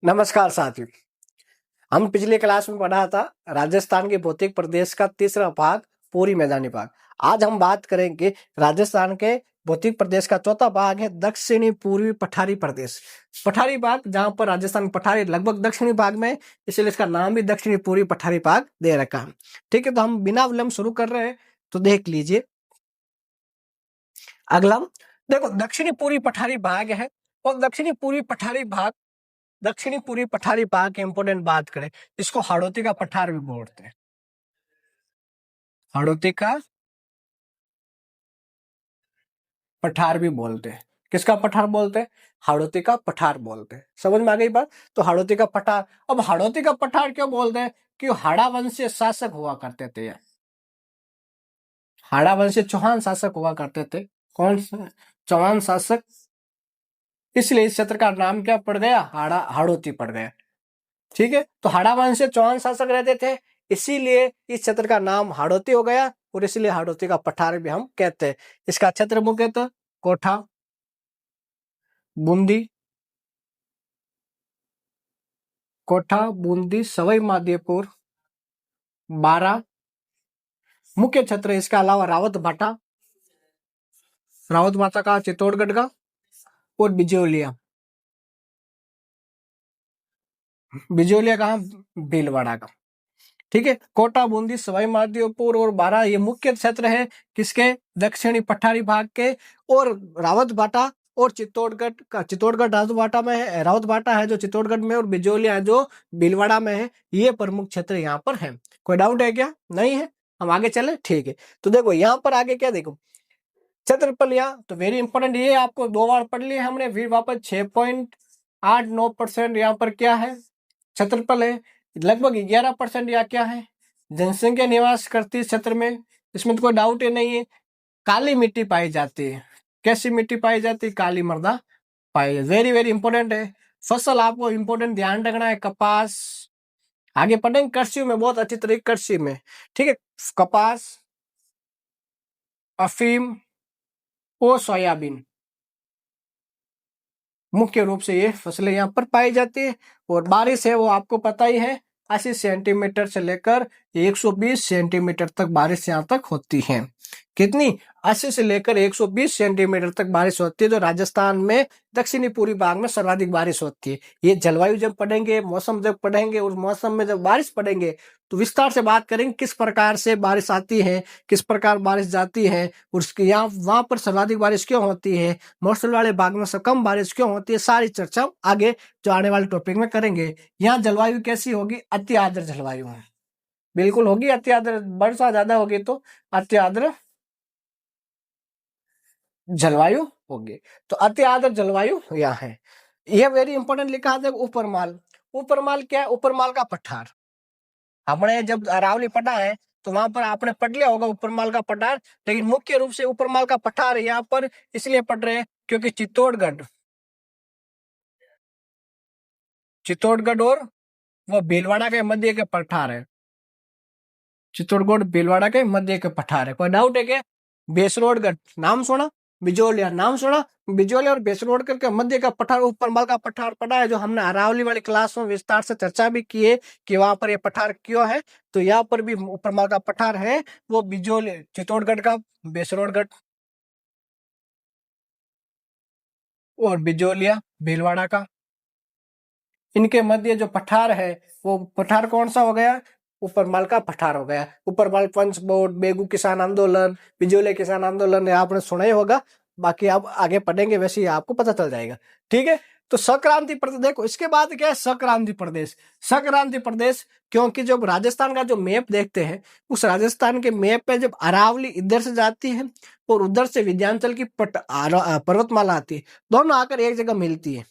नमस्कार साथियों। हम पिछले क्लास में पढ़ा था राजस्थान के भौतिक प्रदेश का तीसरा भाग, पूरी मैदानी भाग। आज हम बात करेंगे राजस्थान के भौतिक प्रदेश का चौथा भाग है दक्षिणी पूर्वी पठारी प्रदेश। पठारी भाग जहां पर राजस्थान पठारी लगभग दक्षिणी भाग में है, इसलिए इसका नाम भी दक्षिणी पूर्वी पठारी भाग दे रखा है। ठीक है, तो हम बिना विलंब शुरू कर रहे हैं, तो देख लीजिए। अगला देखो, दक्षिणी पूर्वी पठारी भाग है और दक्षिणी पूर्वी पठारी भाग की इंपोर्टेंट बात करें, इसको हाड़ौती का पठार भी बोलते हैं। हाड़ौती का पठार भी बोलते हैं। किसका पठार बोलते हैं? हाड़ौती का पठार बोलते हैं। समझ में आ गई बात? तो हाड़ौती का पठार। अब हाड़ौती का पठार क्यों बोलते हैं? कि हाड़ा वंशीय शासक हुआ करते थे ये। हाड़ा वंशीय चौहान शासक हुआ करते थे। कौन सा? चौहान शासक। इसलिए इस क्षेत्र का नाम क्या पड़ गया? हाड़ौती पड़ गया। ठीक है, तो हाड़ा वंश से चौहान शासक रहते थे, इसीलिए इस क्षेत्र का नाम हाड़ौती हो गया और इसीलिए हाड़ौती का पठार भी हम कहते हैं। इसका क्षेत्र मुख्यतः कोठा, बूंदी, सवाई माधोपुर, बारा मुख्य क्षेत्र। इसके अलावा रावत भाटा का, चित्तौड़गढ़ का और बिजोलिया। कहा? भीलवाड़ा का। ठीक है, कोटा, बूंदी, सवाई माधोपुर और बारा ये मुख्य क्षेत्र है किसके? दक्षिणी पठारी भाग के। और रावत भाटा और चित्तौड़गढ़ रावत भाटा में है, रावत भाटा है जो चित्तौड़गढ़ में, और बिजोलिया है जो भीलवाड़ा में है। ये प्रमुख क्षेत्र यहाँ पर है। कोई डाउट है क्या? नहीं है? हम आगे चले। ठीक है, तो देखो यहाँ पर आगे क्या देखो, क्षेत्रफल। यहाँ तो वेरी इंपॉर्टेंट, ये आपको 2 बार पढ़ लिया हमने। फिर वापस 6.89% यहाँ पर क्या है? क्षेत्रफल है। लगभग 11% या क्या है? जनसंख्या निवास करती है क्षेत्र में। इसमें तो कोई डाउट ही नहीं है। काली मिट्टी पाई जाती है। कैसी मिट्टी पाई जाती है? काली मृदा पाई जाती है। वेरी वेरी इंपॉर्टेंट है। फसल आपको इंपॉर्टेंट ध्यान रखना है, कपास। आगे पढ़ेंगे कृषि में बहुत अच्छी तरीके, कृषि में। ठीक है, कपास, अफीम और सोयाबीन मुख्य रूप से ये फसलें यहाँ पर पाई जाती है। और बारिश है वो आपको पता ही है, 80 सेंटीमीटर से लेकर 120 सेंटीमीटर तक बारिश यहाँ तक होती है। कितनी? 80 से लेकर 120 सेंटीमीटर तक बारिश होती है, जो राजस्थान में दक्षिणी पूर्वी भाग में सर्वाधिक बारिश होती है। ये जलवायु जब पढ़ेंगे, मौसम जब पढ़ेंगे, और मौसम में जब बारिश पढ़ेंगे तो विस्तार से बात करेंगे किस प्रकार से बारिश आती है, किस प्रकार बारिश जाती है, और उसकी यहाँ वहां पर सर्वाधिक बारिश क्यों होती है, मौसम वाले भाग में से कम बारिश क्यों होती है। सारी चर्चा आगे जो आने वाले टॉपिक में करेंगे। यहाँ जलवायु कैसी होगी? अति आर्द्र जलवायु है, बिल्कुल होगी अति आर्द्र। वर्षा ज्यादा होगी तो अति आर्द्र जलवायु होगी। तो अति आर्द्र जलवायु यहाँ है। यह वेरी इंपॉर्टेंट लिखा है। उपरमाल, उपरमाल क्या है? उपरमाल का पठार। हमने जब अरावली पढ़ा है तो वहां पर आपने पढ़ लिया होगा उपरमाल का पठार, लेकिन मुख्य रूप से उपरमाल का पठार यहाँ पर इसलिए पढ़ रहे हैं क्योंकि चित्तौड़गढ़ और वो भीलवाड़ा के मध्य के पठार है। चित्तौड़गढ़ भीलवाड़ा के मध्य के पठार है। कोई डाउट है क्या? बेसरोडगढ़ नाम सुना, बिजोलिया नाम सुना। बिजोलिया और बेसरोडगढ़ के मध्य का पठार उपरमाल का पठार पड़ा है, जो हमने अरावली वाली क्लास में विस्तार से चर्चा भी की है कि वहां पर ये पठार क्यों है। तो यहाँ पर भी उपरमाल का पठार है, वो बिजोलिया चित्तौड़गढ़ का, बेसरोडगढ़ और बिजोलिया भीलवाड़ा का, इनके मध्य जो पठार है वो पठार कौन सा हो गया? उपरमाल का पठार हो गया। उपरमाल पंच बोर्ड, बेगू किसान आंदोलन, बिजोले किसान आंदोलन आपने सुना ही होगा। बाकी आप आगे पढ़ेंगे वैसे ही आपको पता चल जाएगा। ठीक है, तो संक्रांति प्रदेश देखो। इसके बाद क्या है? संक्रांति प्रदेश। संक्रांति प्रदेश क्योंकि जब राजस्थान का जो मैप देखते हैं, उस राजस्थान के मैप पे जब अरावली इधर से जाती है और उधर से विंध्याचल की पर्वतमाला आती है, दोनों आकर एक जगह मिलती है।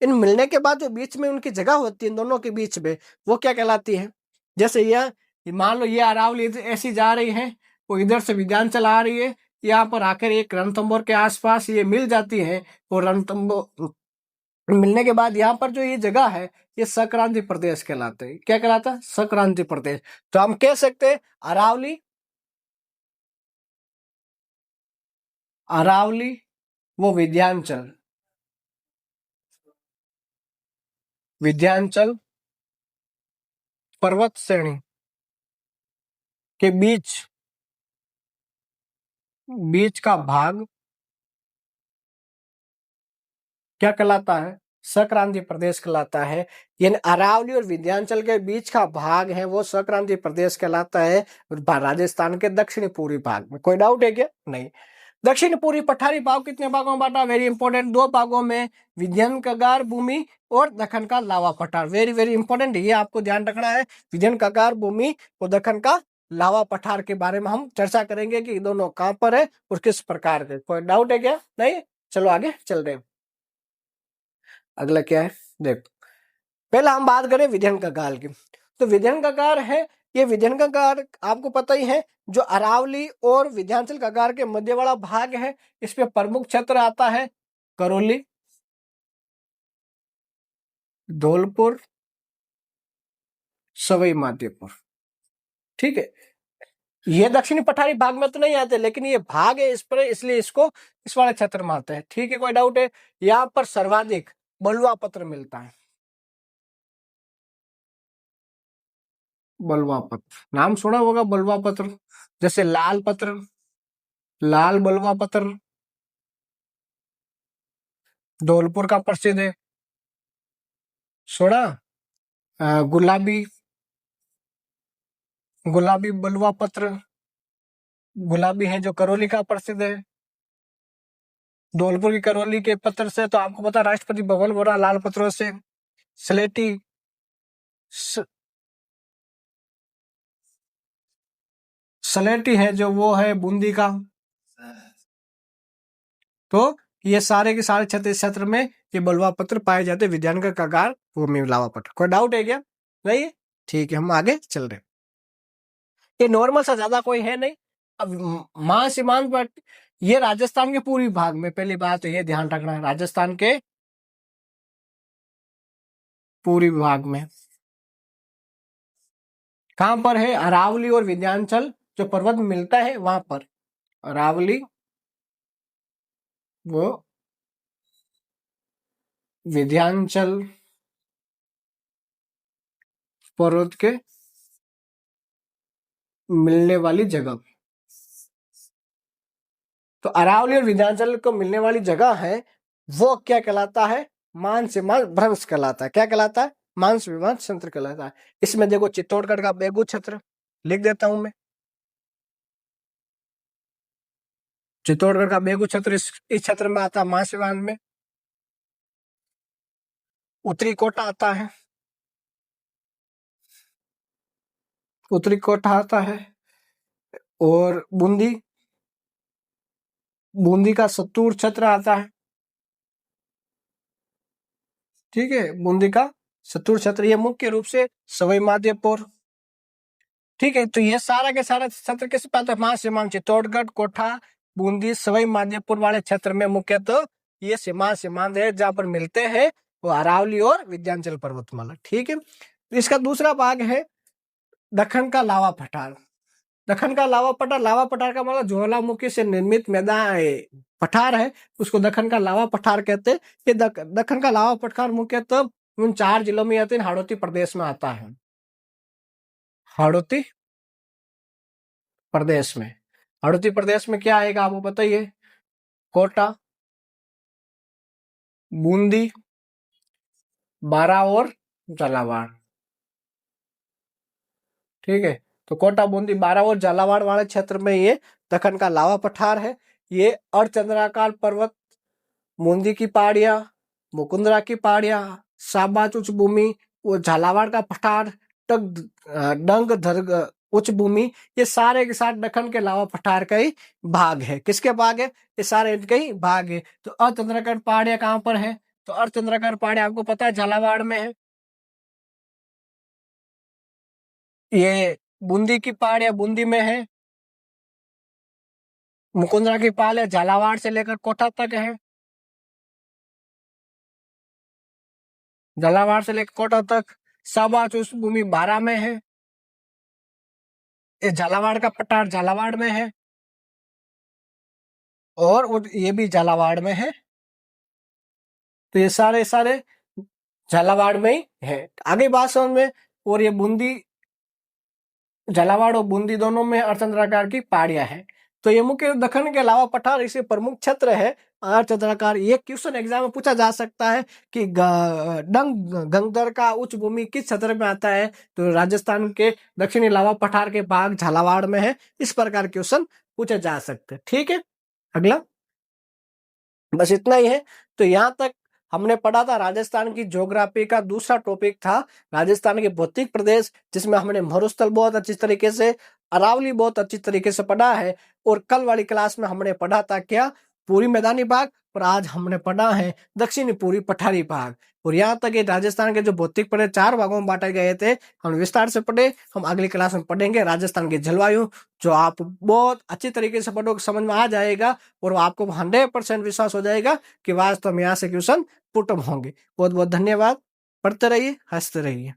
इन मिलने के बाद जो बीच में उनकी जगह होती है, इन दोनों के बीच में, वो क्या कहलाती है? जैसे यह मान लो ये अरावली ऐसी जा रही है, वो इधर से विंध्याचल आ रही है, यहाँ पर आकर एक रणथंभौर के आसपास ये मिल जाती है। और रणथंभौर मिलने के बाद यहाँ पर जो ये जगह है, ये संक्रांति प्रदेश कहलाते हैं। क्या कहलाता है? संक्रांति प्रदेश। तो हम कह सकते हैं अरावली, वो विंध्याचल, विंध्याचल पर्वत श्रेणी के बीच बीच का भाग क्या कहलाता है? सक्रांतीय प्रदेश कहलाता है। यानी अरावली और विंध्याचल के बीच का भाग है वो सक्रांतीय प्रदेश कहलाता है, राजस्थान के दक्षिणी पूर्वी भाग में। कोई डाउट है क्या? नहीं। दक्षिण पूर्वी पठारी भाग कितने भागों में बांटा? वेरी इंपॉर्टेंट, 2 भागों में, विंध्यन कगार भूमि और दक्कन का लावा पठार। वेरी वेरी इंपॉर्टेंट, ये आपको ध्यान रखना है। विंध्यन कगार भूमि और दक्कन का लावा पठार के बारे में हम चर्चा करेंगे कि दोनों कहां पर है और किस प्रकार के। कोई डाउट है क्या? नहीं। चलो आगे चल रहे हैं। अगला क्या है देखो, पहला हम बात करें विंध्यन कगार की। तो विंध्यन कगार है, ये विंध्यन कगार आपको पता ही है, जो अरावली और विंध्याचल कगार के मध्य वाला भाग है। इसमें प्रमुख क्षेत्र आता है करौली, धौलपुर, सवाई माधोपुर। ठीक है, ये दक्षिणी पठारी भाग में तो नहीं आते, लेकिन ये भाग है इस पर, इसलिए इसको इस वाले क्षेत्र में आते हैं। ठीक है, कोई डाउट है? यहाँ पर सर्वाधिक बलुआ पत्र मिलता है। बलुआ पत्र नाम सुना होगा, बलुआ पत्र, जैसे लाल पत्र, लाल बलुआ पत्र धौलपुर का प्रसिद्ध है। सुना? गुलाबी, गुलाबी बलुआ पत्र, गुलाबी है जो करौली का प्रसिद्ध है। धौलपुर की करौली के पत्र से तो आपको पता राष्ट्रपति भवन बना लाल पत्रों से। स्लेटी स्लेटी है जो वो है बूंदी का। तो ये सारे के सारे क्षेत्र में ये बलुआ पत्र पाए जाते हैं। विज्ञान का कगार भूमि लावा पत्र। कोई डाउट है क्या? नहीं। ठीक है, हम आगे चल रहे। ये नॉर्मल सा, ज्यादा कोई है नहीं। अब मां सीमांत पर ये राजस्थान के पूर्वी भाग में, पहली बात तो ये ध्यान रखना है, राजस्थान के पूर्वी भाग में कहां पर है? अरावली और विंध्याचल जो पर्वत मिलता है वहां पर। अरावली वो विंध्याचल पर्वत के मिलने वाली जगह। तो अरावली और विंध्याचल को मिलने वाली जगह है वो क्या कहलाता है? मांस विमान भ्रंश कहलाता है। क्या कहलाता है? मांस विमान क्षेत्र कहलाता है। इसमें देखो चित्तौड़गढ़ का बेगू क्षेत्र लिख देता हूं मैं। चित्तौड़गढ़ का बेगू क्षेत्र इस क्षेत्र में आता है, मांस विमान में। उत्तरी कोटा आता है, उत्तरी कोटा आता है। और बूंदी, बूंदी का सत्तूर क्षेत्र आता है। ठीक है, बूंदी का सत्तूर क्षेत्र, ये मुख्य रूप से सवाई माधोपुर। ठीक है, तो ये सारा के सारा क्षेत्र किस पे आता है? मां सीमांत चित्तौड़गढ़, कोठा, बूंदी, सवाई माधोपुर वाले क्षेत्र में मुख्यतः ये सीमांत है जहां पर मिलते हैं वो अरावली और विंध्याचल पर्वतमाला। ठीक है, इसका दूसरा भाग है दक्कन का लावा पठार। दक्कन का लावा पठार, लावा पठार का मतलब ज्वालामुखी से निर्मित मैदान पठार है, उसको दक्कन का लावा पठार कहते हैं। ये दक्कन का लावा पठार मुख्यतः उन 4 जिलों में आते हैं। हाड़ौती प्रदेश में आता है, हाड़ौती प्रदेश में। हाड़ौती प्रदेश में क्या आएगा आपको बताइए? कोटा, बूंदी, बारा और झालावाड़। ठीक है, तो कोटा, बूंदी, बारा और झालावाड़ वाले क्षेत्र में ये दक्कन का लावा पठार है। ये अर्धचंद्राकार पर्वत, बूंदी की पहाड़ियां, मुकुंदरा की पहाड़ियां, साबाच उच्च भूमि, वो झालावाड़ का पठार, डंग धर्ग उच्च भूमि, ये सारे के साथ दक्कन के लावा पठार का ही भाग है। किसके भाग है? ये सारे इनके ही भाग है। तो अर्धचंद्राकार पहाड़ियां कहां पर है? तो अर्धचंद्राकार पहाड़ियां आपको पता है झालावाड़ में है। ये बूंदी की पहाड़ियां बूंदी में है। मुकुंदरा की पहाड़ियां झालावाड़ से लेकर कोटा तक है। झालावाड़ से लेकर कोटा तक। साबाच उच्च भूमि बारा में है। ये झालावाड़ का पठार झालावाड़ में है, और ये भी झालावाड़ में है। तो ये सारे सारे झालावाड़ में ही है। आगे बात समझ में। और ये बूंदी, झालावाड़ और बूंदी दोनों में अर्धचंद्राकार की पहाड़ियां हैं। तो ये मुख्य दक्कन के अलावा पठार इसे प्रमुख क्षेत्र है अर्धचंद्राकार। ये क्वेश्चन एग्जाम में पूछा जा सकता है कि डंग गंगदर का उच्च भूमि किस क्षेत्र में आता है, तो राजस्थान के दक्षिणी लावा पठार के भाग झालावाड़ में है। इस प्रकार क्वेश्चन पूछे जा सकते हैं। ठीक है, अगला बस इतना ही है। तो यहाँ तक हमने पढ़ा था राजस्थान की ज्योग्राफी का दूसरा टॉपिक था राजस्थान के भौतिक प्रदेश, जिसमें हमने मरुस्थल बहुत अच्छी तरीके से, अरावली बहुत अच्छी तरीके से पढ़ा है। और कल वाली क्लास में हमने पढ़ा था क्या, पूरी मैदानी भाग। और आज हमने पढ़ा है दक्षिणी पूरी पठारी भाग। और यहाँ तक ये राजस्थान के जो भौतिक प्रदेश 4 भागों में बांटे गए थे, हम विस्तार से पढ़े। हम अगली क्लास में पढ़ेंगे राजस्थान की जलवायु, जो आप बहुत अच्छी तरीके से पढ़ोगे, समझ में आ जाएगा और आपको 100% विश्वास हो जाएगा कि वास्तव में यहाँ से क्वेश्चन पुट होंगे। बहुत बहुत धन्यवाद। पढ़ते रहिए, हंसते रहिए।